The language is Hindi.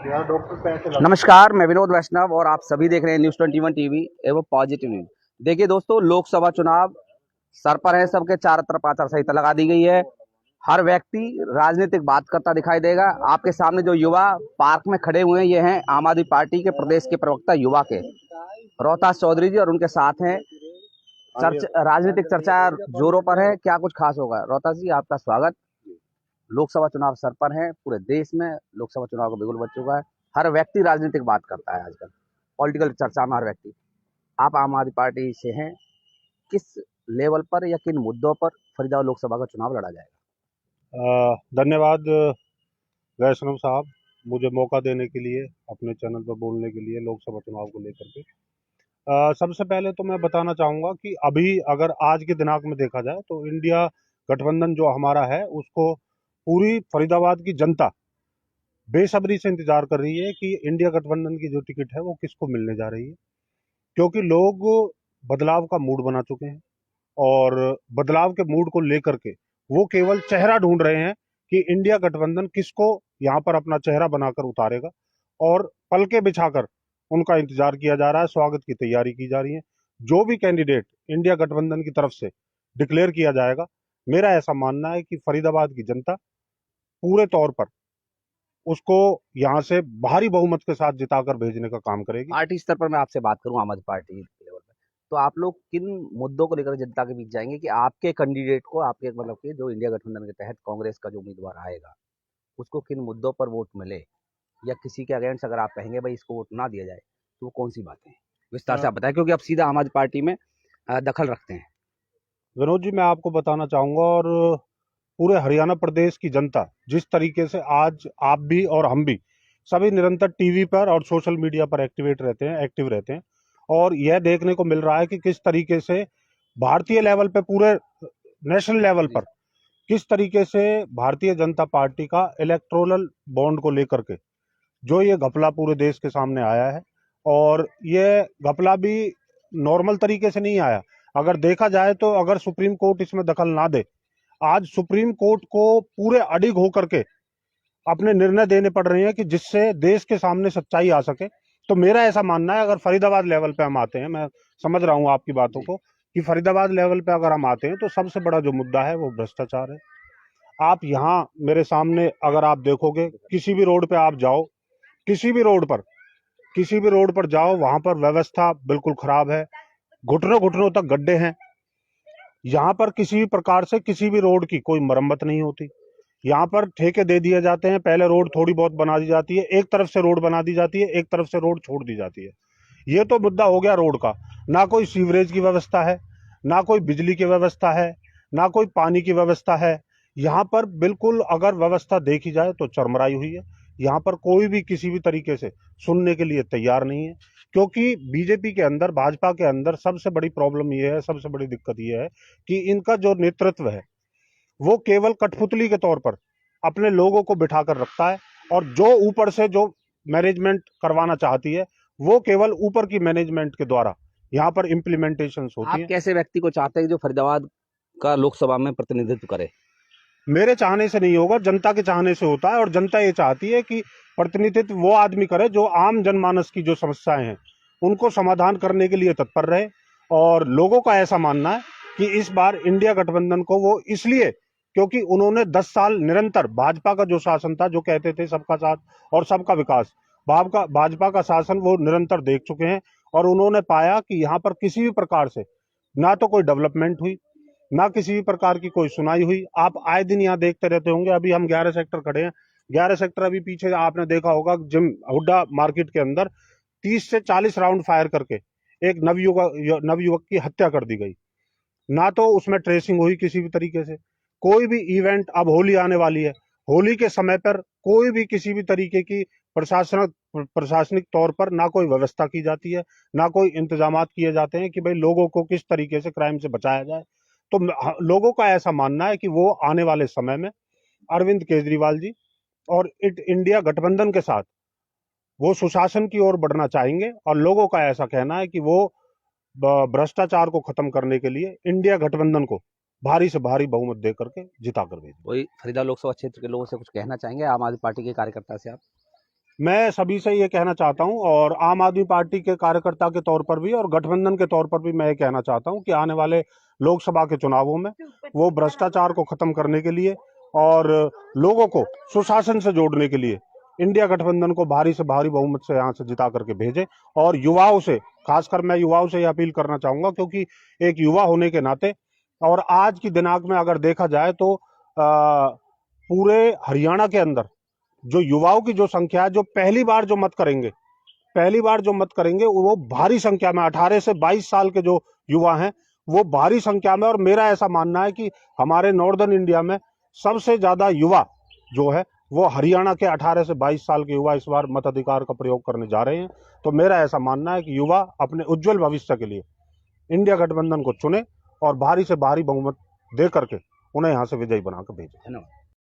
नमस्कार, मैं विनोद वैष्णव और आप सभी देख रहे हैं न्यूज़ 21 टीवी एवं पॉजिटिव न्यूज। देखिए दोस्तों, लोकसभा चुनाव सर पर है, सबके चारों तरफ आचार संहिता लगा दी गई है। हर व्यक्ति राजनीतिक बात करता दिखाई देगा। आपके सामने जो युवा पार्क में खड़े हुए हैं, ये हैं आम आदमी पार्टी के प्रदेश के प्रवक्ता युवा के रोहतास चौधरी जी, और उनके साथ हैं राजनीतिक चर्चा जोरों पर है। क्या कुछ खास होगा? रोहतास जी, आपका स्वागत। लोकसभा चुनाव सर पर है, पूरे देश में लोकसभा चुनाव का बिगुल बज चुका है। हर व्यक्ति राजनीतिक बात करता है आजकल, पॉलिटिकल चर्चा में हर व्यक्ति। आप आम आदमी पार्टी से हैं, किस लेवल पर या किन मुद्दों पर फरीदाबाद लोकसभा का चुनाव लड़ा जाएगा? धन्यवाद वैष्णव साहब, मुझे मौका देने के लिए, अपने चैनल पर बोलने के लिए लोकसभा चुनाव को लेकर के। सबसे पहले तो मैं बताना चाहूँगा कि अभी अगर आज के दिनांक में देखा जाए तो इंडिया गठबंधन जो हमारा है उसको पूरी फरीदाबाद की जनता बेसब्री से इंतजार कर रही है कि इंडिया गठबंधन की जो टिकट है वो किसको मिलने जा रही है, क्योंकि लोग बदलाव का मूड बना चुके हैं और बदलाव के मूड को लेकर के वो केवल चेहरा ढूंढ रहे हैं कि इंडिया गठबंधन किसको यहाँ पर अपना चेहरा बनाकर उतारेगा, और पलके बिछाकर उनका इंतजार किया जा रहा है, स्वागत की तैयारी की जा रही है। जो भी कैंडिडेट इंडिया गठबंधन की तरफ से डिक्लेयर किया जाएगा, मेरा ऐसा मानना है कि फरीदाबाद की जनता पूरे तौर पर उसको यहाँ से भारी बहुमत के साथ जिताकर भेजने का काम करेगी। पार्टी स्तर पर मैं आपसे बात करूं, आम आदमी पार्टी लेवल पर, तो आप लोग किन मुद्दों को लेकर जनता के बीच जाएंगे कि आपके कैंडिडेट को, आपके मतलब कि जो इंडिया गठबंधन के तहत कांग्रेस का जो उम्मीदवार आएगा, उसको किन मुद्दों पर वोट मिले, या किसी के अगेंस्ट अगर आप कहेंगे भाई इसको वोट ना दिया जाए, तो वो कौन सी बातें हैं? विस्तार से आप बताएं, क्योंकि आप सीधा आम आदमी पार्टी में दखल रखते हैं। विनोद जी, मैं आपको बताना चाहूंगा और पूरे हरियाणा प्रदेश की जनता जिस तरीके से आज आप भी और हम भी सभी निरंतर टीवी पर और सोशल मीडिया पर एक्टिव रहते हैं, और यह देखने को मिल रहा है कि किस तरीके से भारतीय लेवल पे, पूरे नेशनल लेवल पर किस तरीके से भारतीय जनता पार्टी का इलेक्टोरल बॉन्ड को लेकर के जो ये घपला पूरे देश के सामने आया है, और ये घपला भी नॉर्मल तरीके से नहीं आया। अगर देखा जाए तो अगर सुप्रीम कोर्ट इसमें दखल ना दे, आज सुप्रीम कोर्ट को पूरे अडिग होकर के अपने निर्णय देने पड़ रहे हैं कि जिससे देश के सामने सच्चाई आ सके। तो मेरा ऐसा मानना है, अगर फरीदाबाद लेवल पे हम आते हैं, मैं समझ रहा हूँ आपकी बातों को, कि फरीदाबाद लेवल पे अगर हम आते हैं तो सबसे बड़ा जो मुद्दा है वो भ्रष्टाचार है। आप यहाँ मेरे सामने अगर आप देखोगे, किसी भी रोड पे आप जाओ, किसी भी रोड पर किसी भी रोड पर जाओ, वहां पर व्यवस्था बिल्कुल खराब है, घुटनों घुटनों तक गड्ढे हैं। यहाँ पर किसी भी प्रकार से किसी भी रोड की कोई मरम्मत नहीं होती। यहाँ पर ठेके दे दिए जाते हैं, पहले रोड थोड़ी बहुत बना दी जाती है, एक तरफ से रोड बना दी जाती है, एक तरफ से रोड छोड़ दी जाती है। ये तो मुद्दा हो गया रोड का। ना कोई सीवरेज की व्यवस्था है, ना कोई बिजली की व्यवस्था है, ना कोई पानी की व्यवस्था है। यहाँ पर बिल्कुल अगर व्यवस्था देखी जाए तो चरमराई हुई है। यहाँ पर कोई भी किसी भी तरीके से सुनने के लिए तैयार नहीं है, क्योंकि बीजेपी के अंदर, भाजपा के अंदर सबसे बड़ी प्रॉब्लम ये है, सबसे बड़ी दिक्कत ये है कि इनका जो नेतृत्व है वो केवल कठपुतली के तौर पर अपने लोगों को बिठा कर रखता है, और जो ऊपर से जो मैनेजमेंट करवाना चाहती है वो केवल ऊपर की मैनेजमेंट के द्वारा यहाँ पर इम्प्लीमेंटेशन होती है। आप कैसे व्यक्ति को चाहते हैं जो फरीदाबाद का लोकसभा में प्रतिनिधित्व करे? मेरे चाहने से नहीं होगा, जनता के चाहने से होता है, और जनता ये चाहती है कि प्रतिनिधित्व वो आदमी करे जो आम जनमानस की जो समस्याएं हैं उनको समाधान करने के लिए तत्पर रहे। और लोगों का ऐसा मानना है कि इस बार इंडिया गठबंधन को वो इसलिए, क्योंकि उन्होंने 10 साल निरंतर भाजपा का जो शासन था, जो कहते थे सबका साथ और सबका विकास, भाजपा का शासन वो निरंतर देख चुके हैं, और उन्होंने पाया कि यहाँ पर किसी भी प्रकार से ना तो कोई डेवलपमेंट हुई, ना किसी भी प्रकार की कोई सुनाई हुई। आप आए दिन यहाँ देखते रहते होंगे, अभी हम 11 सेक्टर खड़े हैं, 11 सेक्टर अभी पीछे आपने देखा होगा, जिम हुड्डा मार्केट के अंदर 30 से 40 राउंड फायर करके एक नवयुवक की हत्या कर दी गई। ना तो उसमें ट्रेसिंग हुई किसी भी तरीके से। कोई भी इवेंट, अब होली आने वाली है, होली के समय पर कोई भी किसी भी तरीके की प्रशासनिक तौर पर ना कोई व्यवस्था की जाती है, ना कोई इंतजाम किए जाते हैं कि भाई लोगों को किस तरीके से क्राइम से बचाया जाए। तो लोगों का ऐसा मानना है कि वो आने वाले समय में अरविंद केजरीवाल जी और इंडिया गठबंधन के साथ वो सुशासन की ओर बढ़ना चाहेंगे, और लोगों का ऐसा कहना है कि वो भ्रष्टाचार को खत्म करने के लिए इंडिया गठबंधन को भारी से भारी बहुमत दे करके जिता कर भेजेंगे। वही फरीदाबाद लोकसभा क्षेत्र के लोगों से कुछ कहना चाहेंगे, आम आदमी पार्टी के कार्यकर्ता से आप? मैं सभी से ये कहना चाहता हूं और आम आदमी पार्टी के कार्यकर्ता के तौर पर भी और गठबंधन के तौर पर भी मैं ये कहना चाहता हूं कि आने वाले लोकसभा के चुनावों में वो भ्रष्टाचार को खत्म करने के लिए और लोगों को सुशासन से जोड़ने के लिए इंडिया गठबंधन को भारी से भारी बहुमत से यहाँ से जिता करके भेजे। और युवाओं से, खासकर मैं युवाओं से ये अपील करना चाहूंगा, क्योंकि एक युवा होने के नाते और आज की दिनांक में अगर देखा जाए तो पूरे हरियाणा के अंदर जो युवाओं की जो संख्या है, जो पहली बार जो मत करेंगे वो भारी संख्या में 18 से 22 साल के जो युवा हैं वो भारी संख्या में। और मेरा ऐसा मानना है कि हमारे नॉर्दर्न इंडिया में सबसे ज्यादा युवा जो है वो हरियाणा के 18 से 22 साल के युवा इस बार मताधिकार का प्रयोग करने जा रहे हैं। तो मेरा ऐसा मानना है कि युवा अपने उज्जवल भविष्य के लिए इंडिया गठबंधन को चुने और भारी से भारी बहुमत दे करके उन्हें यहाँ से विजयी बनाकर भेजे। धन्यवाद।